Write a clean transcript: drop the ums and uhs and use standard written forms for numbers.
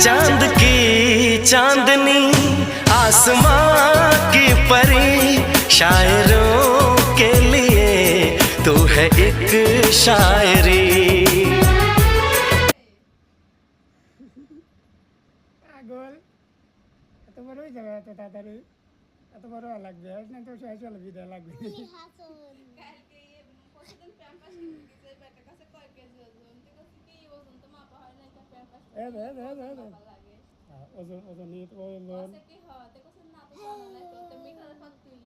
चांद की चांदनी आसमां की परी शायरों के लिए तू है एक शायरी। পাগল এত বড় হয়ে যাবে এত তাড়াতাড়ি এত বড় হওয়া লাগবে না তো শেষ হলে বিদায় লাগবে কালকে প্রতিদিন প্যাম্পাস কিনতে গেছে বেটার কাছে কয় কেজি ওজন তো কাছে কি ওজন তো মাপা হয় না এটা প্যাম্পাস এ দে দে দে দে লাগে ওজন ওজন নিয়ে ওজন কসে কি হয় তো কসে না তো জানা নাই তো মিটারের পর তুই